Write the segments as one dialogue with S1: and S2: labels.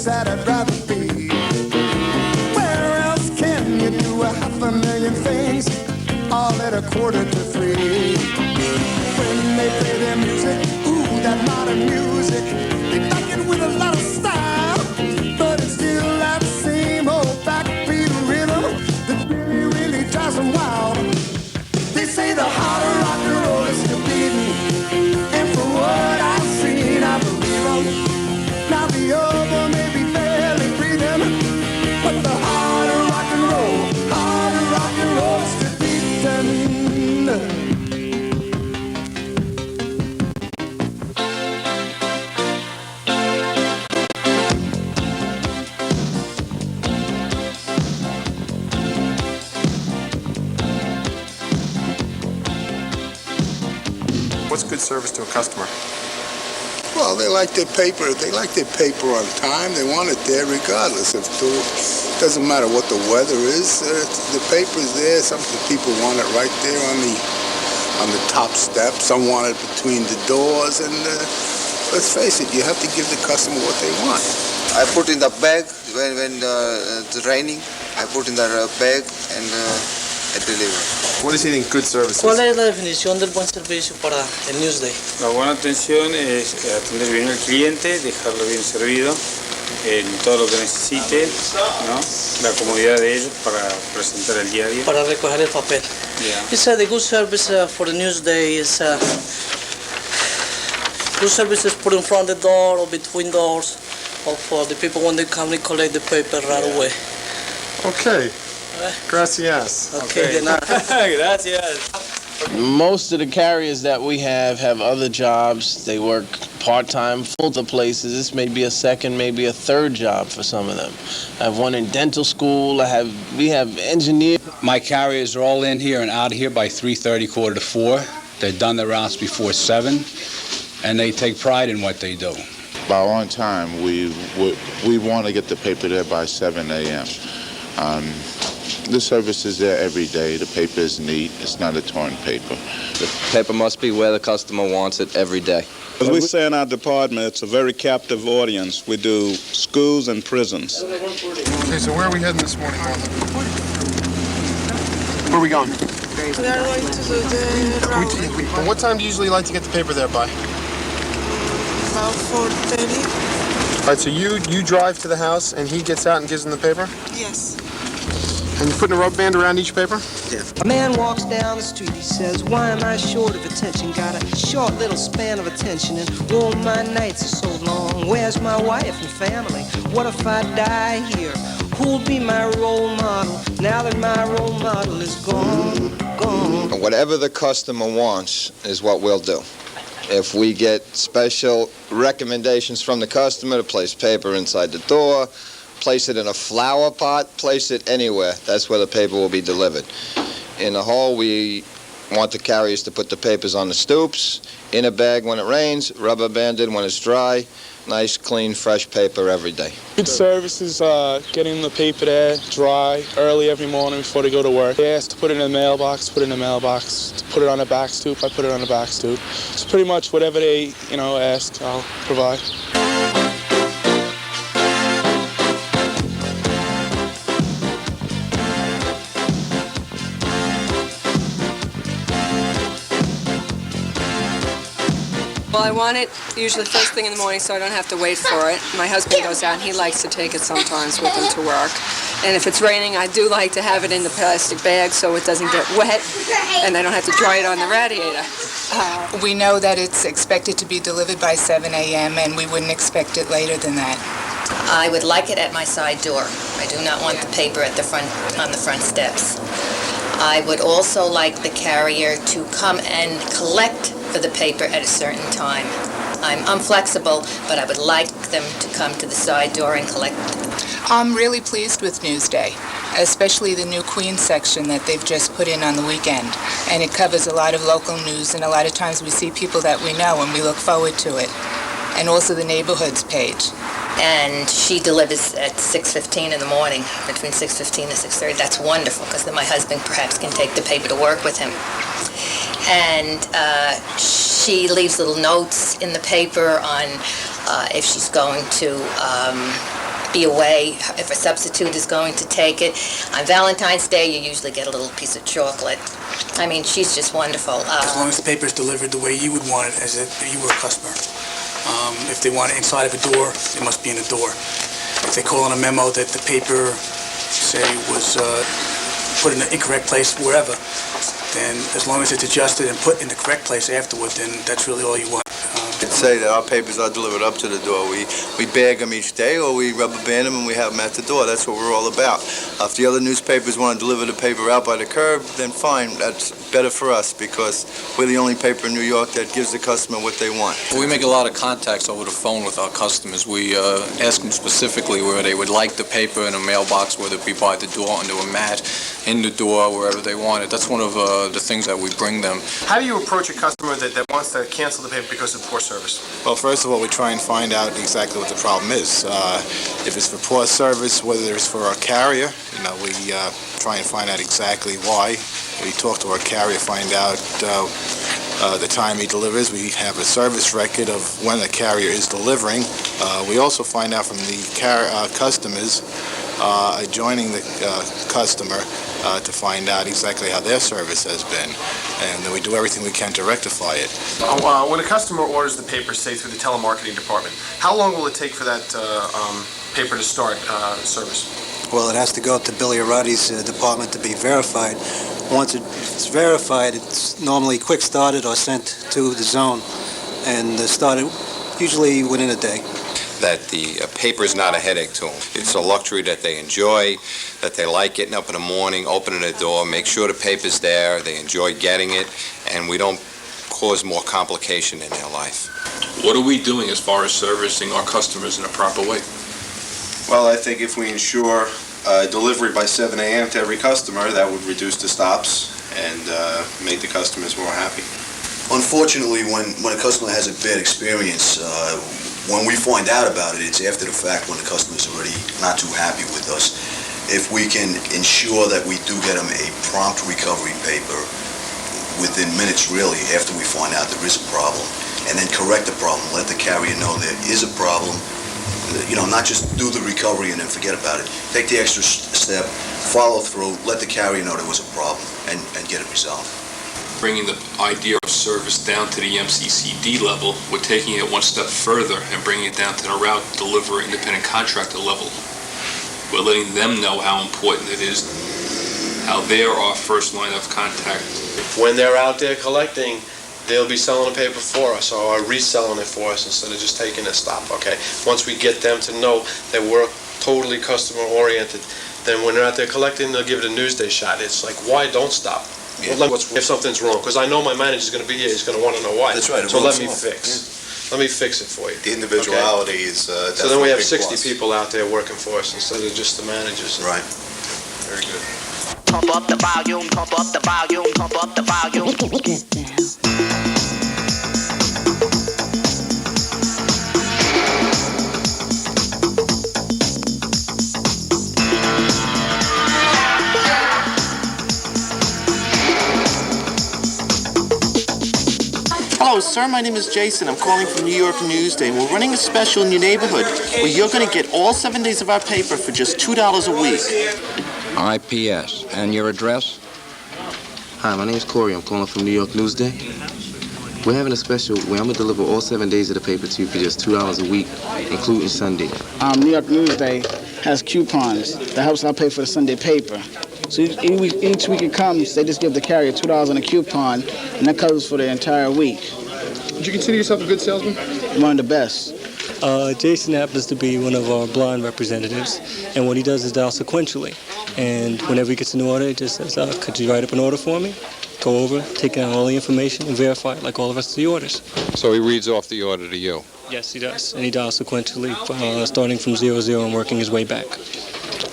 S1: that I'd rather be. Where else can you do 500,000 things all at 2:45? When they play their music, ooh, that modern music, they back it with a lot of style, but it's still that same old backbeat rhythm that really, really drives them wild. They say the heart of rock and roll is still beating, and for what I've seen, I believe them. Now the other may be barely breathing, but the heart of rock and roll is still beating.
S2: What's good service to a customer?
S3: Well, they like their paper. They like their paper on time. They want it there regardless of the. Doesn't matter what the weather is. The paper's there. Some of the people want it right there on the top step. Some want it between the doors. And let's face it, you have to give the customer what they want.
S4: I put in the bag when it's raining. I put in the bag and I deliver.
S2: What does he think good service is?
S5: ¿Cuál es la definición del buen servicio para el newsday?
S6: La buena atención es atender bien al cliente, dejarlo bien servido en todo lo que necesite, ¿no? La comodidad de ellos para presentar el día a día.
S5: Para recoger el papel.
S6: Yeah.
S5: He said the good service for the newsday is good service is put in front of the door or between doors, or for the people when they come and collect the paper right away.
S2: Okay. Gracias.
S5: Okay, de nada.
S6: Gracias.
S7: Most of the carriers that we have other jobs. They work part-time, full-time places. This may be a second, maybe a third job for some of them. I have one in dental school. We have engineers.
S8: My carriers are all in here and out of here by 3:30, 3:45. They've done their routes before 7, and they take pride in what they do.
S9: By on time, we want to get the paper there by 7 a.m. The service is there every day. The paper is neat. It's not a torn paper.
S10: The paper must be where the customer wants it every day.
S11: As we say in our department, it's a very captive audience. We do schools and prisons.
S2: Okay, so where are we heading this morning, Martha? Where are we going?
S12: We are going to do the round.
S2: What time do you usually like to get the paper there by?
S12: About 4:30.
S2: All right, so you drive to the house and he gets out and gives them the paper?
S12: Yes.
S2: And you're putting a rubber band around each paper?
S12: Yeah.
S13: A man walks down the street, he says, why am I short of attention? Got a short little span of attention, and oh, my nights are so long. Where's my wife and family? What if I die here? Who'll be my role model now that my role model is gone?
S4: Whatever the customer wants is what we'll do. If we get special recommendations from the customer to place paper inside the door, place it in a flower pot, place it anywhere. That's where the paper will be delivered. In the hall, we want the carriers to put the papers on the stoops, in a bag when it rains, rubber banded when it's dry. Nice, clean, fresh paper every day.
S14: Good service is getting the paper there dry early every morning before they go to work. They ask to put it in the mailbox, put it in the mailbox. To put it on a back stoop, I put it on a back stoop. It's pretty much whatever they, ask, I'll provide.
S15: Well, I want it usually first thing in the morning so I don't have to wait for it. My husband goes out and he likes to take it sometimes with him to work. And if it's raining, I do like to have it in the plastic bag so it doesn't get wet and I don't have to dry it on the radiator.
S16: We know that it's expected to be delivered by 7 a.m. and we wouldn't expect it later than that.
S17: I would like it at my side door. I do not want the paper at the front on the front steps. I would also like the carrier to come and collect for the paper at a certain time. I'm flexible, but I would like them to come to the side door and collect.
S16: I'm really pleased with Newsday, especially the new Queens section that they've just put in on the weekend. And it covers a lot of local news, and a lot of times we see people that we know and we look forward to it. And also the neighborhoods page.
S17: And she delivers at 6:15 in the morning, between 6:15 and 6:30. That's wonderful, because then my husband perhaps can take the paper to work with him. And she leaves little notes in the paper on if she's going to be away if a substitute is going to take it. On Valentine's Day, you usually get a little piece of chocolate. I mean, she's just wonderful.
S18: As long as the paper is delivered the way you would want it, as if you were a customer. If they want it inside of a door, it must be in a door. If they call in a memo that the paper, say, was put in the incorrect place wherever, then as long as it's adjusted and put in the correct place afterward, then that's really all you want.
S19: I'd say that our papers are delivered up to the door. We bag them each day, or we rubber band them and we have them at the door. That's what we're all about. If the other newspapers want to deliver the paper out by the curb, then fine. That's better for us because we're the only paper in New York that gives the customer what they want.
S20: We make a lot of contacts over the phone with our customers. We ask them specifically where they would like the paper in a mailbox, whether it be by the door, under a mat, in the door, wherever they want it. That's one of the things that we bring them.
S2: How do you approach a customer that wants to cancel the paper because of poor service?
S21: Well, first of all, we try and find out exactly what the problem is. If it's for poor service, whether it's for our carrier, we try and find out exactly why. We talk to our carrier, find out the time he delivers. We have a service record of when the carrier is delivering. We also find out from the customers adjoining the customer to find out exactly how their service has been. And then we do everything we can to rectify it.
S2: When a customer orders the paper, say through the telemarketing department, how long will it take for that paper to start service?
S22: Well, it has to go to Billy Arati's department to be verified. Once it's verified, it's normally quick started or sent to the zone and started usually within a day.
S23: That the paper is not a headache to them. It's a luxury that they enjoy, that they like getting up in the morning, opening the door, make sure the paper's there, they enjoy getting it, and we don't cause more complication in their life.
S24: What are we doing as far as servicing our customers in a proper way?
S25: Well, I think if we ensure delivery by 7 a.m. to every customer, that would reduce the stops and make the customers more happy.
S26: Unfortunately, when a customer has a bad experience, when we find out about it, it's after the fact when the customer's already not too happy with us. If we can ensure that we do get them a prompt recovery paper within minutes, really, after we find out there is a problem, and then correct the problem, let the carrier know there is a problem, not just do the recovery and then forget about it. Take the extra step, follow through, let the carrier know there was a problem, and get it resolved.
S24: Bringing the idea of service down to the MCCD level, we're taking it one step further and bringing it down to the route delivery independent contractor level. We're letting them know how important it is, how they're our first line of contact.
S27: When they're out there collecting, they'll be selling the paper for us or reselling it for us instead of just taking a stop, okay? Once we get them to know that we're totally customer oriented, then when they're out there collecting, they'll give it a newsday shot. It's like, why don't stop? Yeah. Well, if something's wrong, because I know my manager's going to be here, he's going to want to know why.
S26: That's right.
S27: So let me fix. Let me fix it for you.
S25: The individuality is
S27: so then we have 60 people out there working for us instead of just the managers.
S26: Right.
S27: Very good.
S28: Pump up the volume, pump up the volume, pump up the volume.
S29: Hello, sir. My name is Jason. I'm calling from New York Newsday. We're running a special in your neighborhood where you're going to get all 7 days of our paper for just $2 a week.
S30: IPS. And your address?
S31: Hi, my name is Corey. I'm calling from New York Newsday. We're having a special where I'm going to deliver all 7 days of the paper to you for just $2 a week, including Sunday.
S32: New York Newsday has coupons that helps out pay for the Sunday paper. So each week it comes, they just give the carrier $2 on a coupon, and that covers for the entire week.
S2: Would you consider yourself a good salesman?
S32: One of the best.
S33: Jason happens to be one of our blind representatives, and what he does is dial sequentially. And whenever he gets an order, he just says, could you write up an order for me? Go over, take down all the information, and verify it like all the rest of the orders.
S24: So he reads off the order to you?
S33: Yes, he does. And he dials sequentially, starting from 00 and working his way back.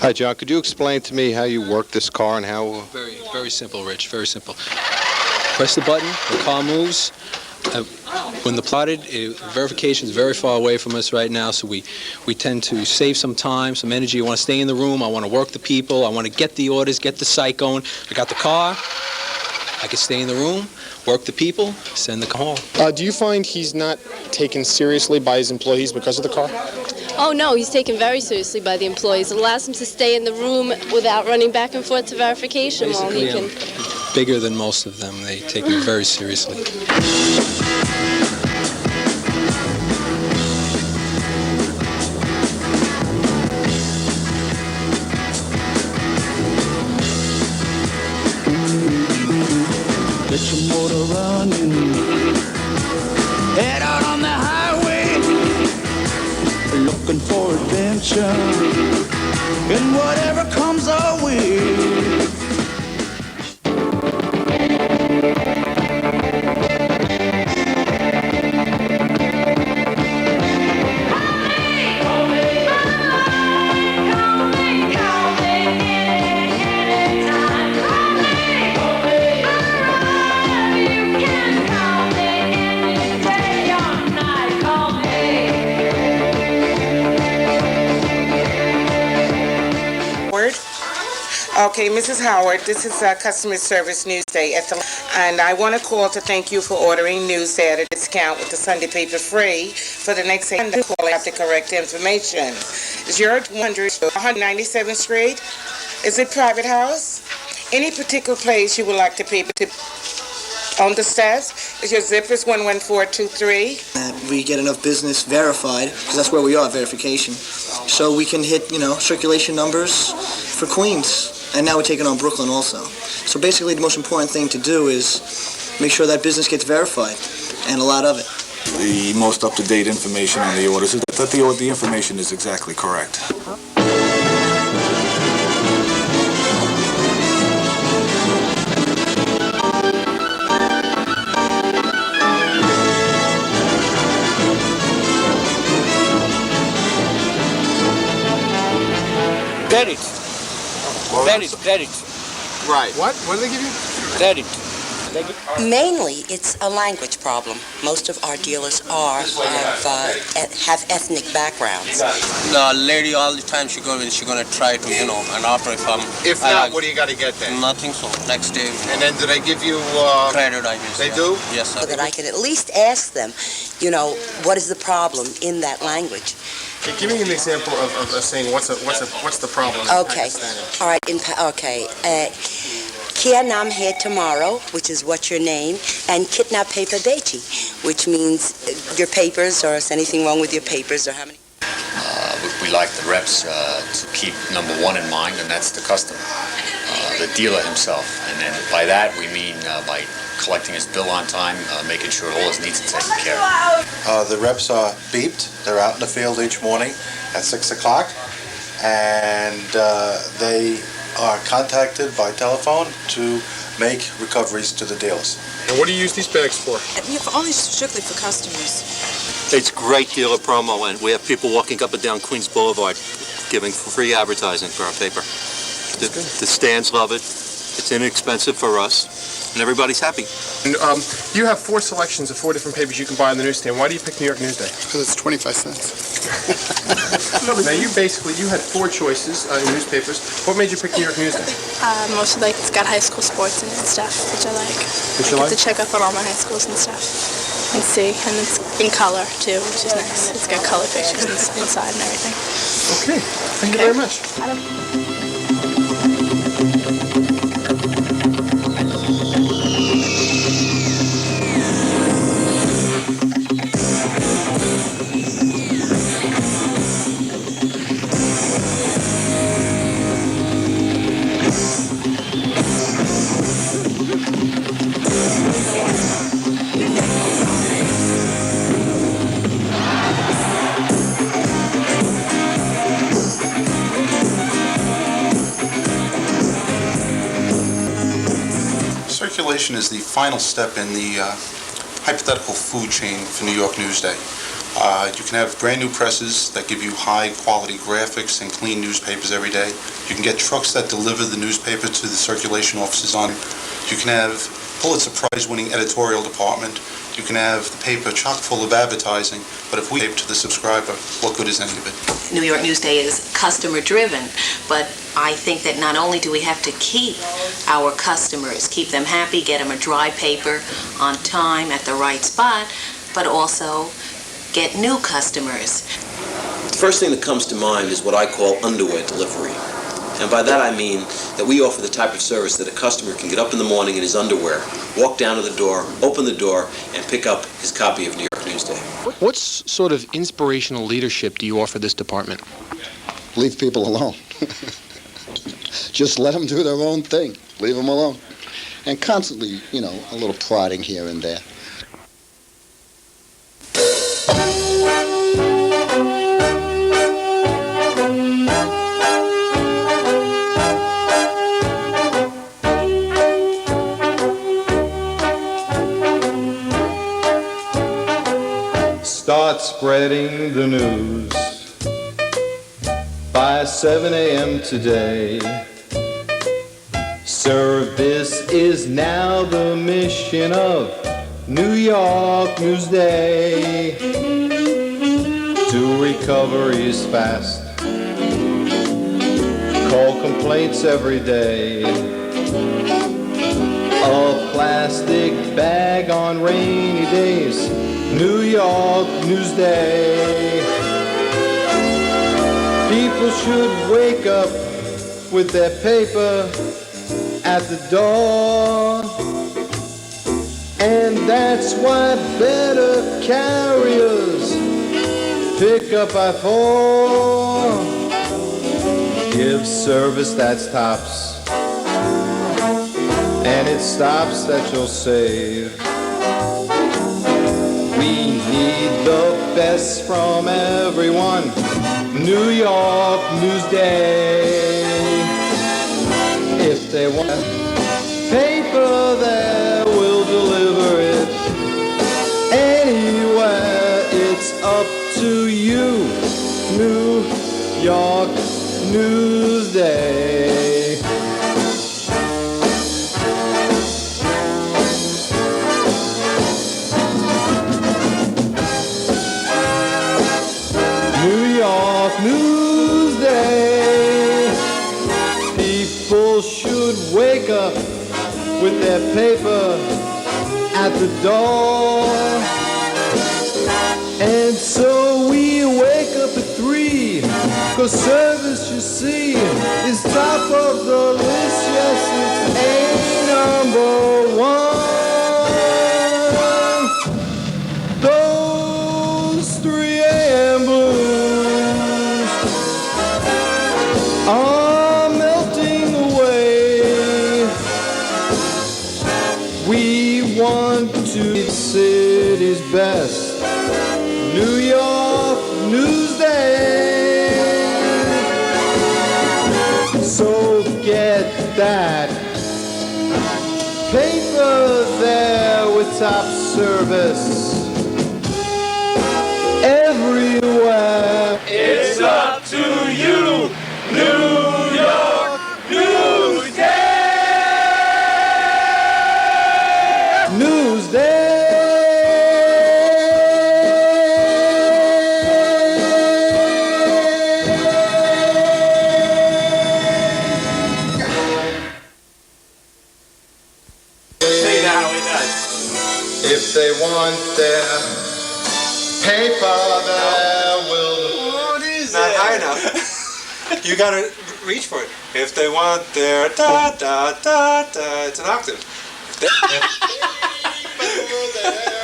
S24: Hi, John. Could you explain to me how you work this car and how...
S34: Very, very simple, Rich. Very simple. Press the button, the car moves. When the plotted, verification is very far away from us right now, so we tend to save some time, some energy. I want to stay in the room. I want to work the people. I want to get the orders, get the site going. I got the car. I can stay in the room, work the people, send the car home.
S2: Do you find he's not taken seriously by his employees because of the car?
S1: Oh, no, he's taken very seriously by the employees. It allows him to stay in the room without running back and forth to verification while he
S34: Basically,
S1: can...
S34: bigger than most of them. They take it very seriously.
S3: Get your motor running. Head out on the highway, looking for adventure, and whatever comes our way.
S4: Okay, Mrs. Howard, this is Customer Service Newsday, and I want to call to thank you for ordering Newsday at a discount with the Sunday paper free for the next call. I have the correct information. Is your 197th Street? Is it private house? Any particular place you would like the paper to on the staff? Is your zippers 11423?
S5: We get enough business verified, because that's where we are, verification. So we can hit, circulation numbers for Queens. And now we're taking on Brooklyn also. So basically the most important thing to do is make sure that business gets verified, and a lot of it.
S21: The most up-to-date information on the orders is that the information is exactly correct.
S6: Credit.
S2: Right. What? What do they give you?
S6: Credit.
S7: Mainly, it's a language problem. Most of our dealers have ethnic backgrounds.
S6: The lady all the time she's gonna try to an offer from.
S8: If not, what do you got to get then?
S6: Nothing. So next day.
S8: And then do they give you
S6: credit? I guess.
S8: They do?
S6: Yes, sir.
S7: So that I can at least ask them, what is the problem in that language?
S2: Okay, give me an example of saying what's the problem.
S7: Okay. All right. Kia nam hai tomorrow, which is what's your name, and kitna paper bechi, which means your papers, or is anything wrong with your papers, or how many?
S9: We like the reps to keep number one in mind, and that's the customer, the dealer himself. And then by that we mean by collecting his bill on time, making sure all his needs are taken care of.
S25: The reps are beeped. They're out in the field each morning at 6 o'clock, and they are contacted by telephone to make recoveries to the dealers.
S2: And what do you use these bags for?
S10: Only strictly for customers.
S11: It's great dealer promo, and we have people walking up and down Queens Boulevard giving free advertising for our paper. The stands love it. It's inexpensive for us, and everybody's happy.
S2: And, you have 4 selections of 4 different papers you can buy on the newsstand. Why do you pick New York Newsday?
S21: Because it's 25 cents.
S2: Now, you had 4 choices in newspapers. What made you pick New York Newsday?
S12: Mostly it's got high school sports in it and stuff, which I like. I get to check up on all my high schools and stuff and see. And it's in color, too, which is nice. It's got color pictures inside and everything.
S2: Okay. Thank you very much.
S25: Circulation is the final step in the hypothetical food chain for New York Newsday. You can have brand new presses that give you high quality graphics and clean newspapers every day. You can get trucks that deliver the newspaper to the circulation offices on. You can have Pulitzer Prize winning editorial department. You can have the paper chock full of advertising, but if we tape to the subscriber, what good is any of it?
S7: New York Newsday is customer driven, but I think that not only do we have to keep our customers, keep them happy, get them a dry paper on time at the right spot, but also get new customers.
S13: The first thing that comes to mind is what I call underwear delivery. And by that I mean that we offer the type of service that a customer can get up in the morning in his underwear, walk down to the door, open the door, and pick up his copy of New York Newsday.
S14: What sort of inspirational leadership do you offer this department?
S15: Leave people alone. Just let them do their own thing. Leave them alone. And constantly, you know, a little prodding here and there.
S16: Start spreading the news by 7 a.m. today. Service is now the mission of New York Newsday. To recoveries fast, call complaints every day. A plastic bag on rainy days, New York Newsday. People should wake up with their paper at the door. And that's why better carriers pick up by 4. Give service that's tops, and it's stops that you'll save. We need the best from everyone. New York Newsday. If they want paper there, we'll deliver it anywhere. It's up to you. New York Newsday. New York Newsday. People should wake up with their paper at the door. And so we wake up at 3, 'cause service, you see, is top of the list. Yes, it's #1. Those 3 a.m. blues are melting away. We want to be the city's best. New York Newsday. So get that paper there with top service everywhere. It's up to you, New York Newsday. Newsday. If they want their paper, there will.
S11: What is not that? High enough. You gotta reach for it. If they want their da da da da, it's an octave.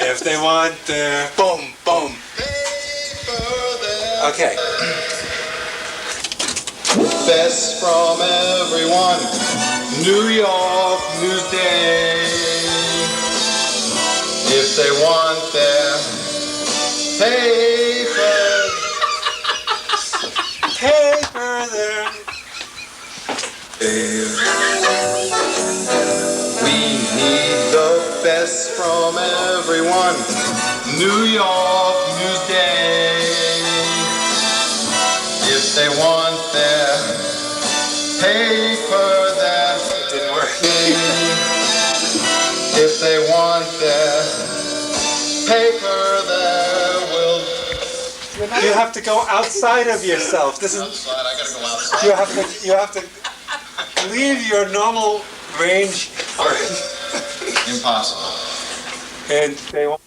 S11: If they want their boom boom. Okay.
S16: Best from everyone. New York Newsday. If they want their paper there. We need the best from everyone. New York Newsday. If they want their paper there. It didn't work. If they want their paper there, will.
S11: You have to go outside of yourself. This is.
S13: Outside, I gotta go outside.
S11: You have to leave your normal range.
S13: Impossible.
S11: And they want.